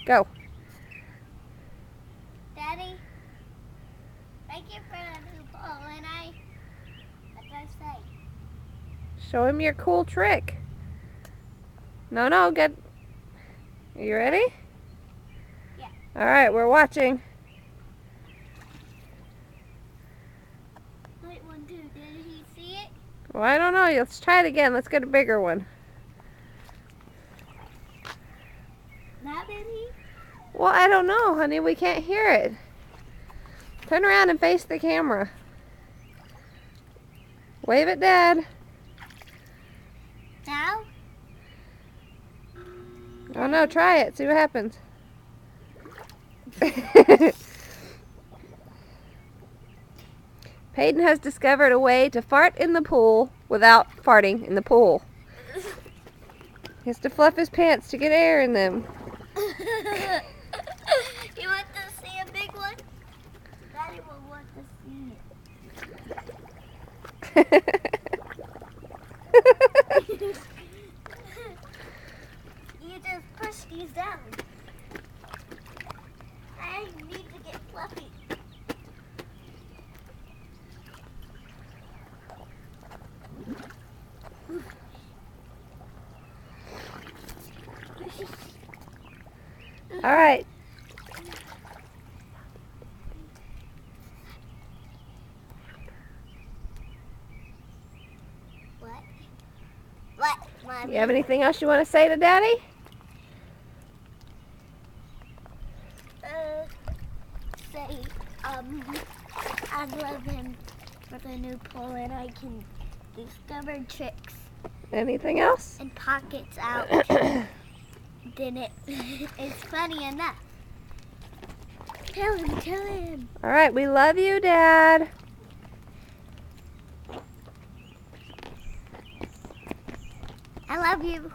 Go. Daddy, thank you for the new ball, and what did I say? Show him your cool trick. No, get. Are you ready? Yeah. All right, we're watching. Wait, 1, 2, did he see it? Well, I don't know. Let's try it again. Let's get a bigger one. Now did he? Well, I don't know, honey. We can't hear it. Turn around and face the camera. Wave at Dad. Now? Oh no, try it. See what happens. Peyton has discovered a way to fart in the pool without farting in the pool. He has to fluff his pants to get air in them. You want to see a big one? Daddy will want to see it. You just push these down. I need to get fluffy. All right. What, Mommy? You have anything else you want to say to Daddy? Say, I love him for the new pole, and I can discover tricks Anything else? and pockets out. Then it's funny enough. Tell him. All right, we love you, Dad. I love you.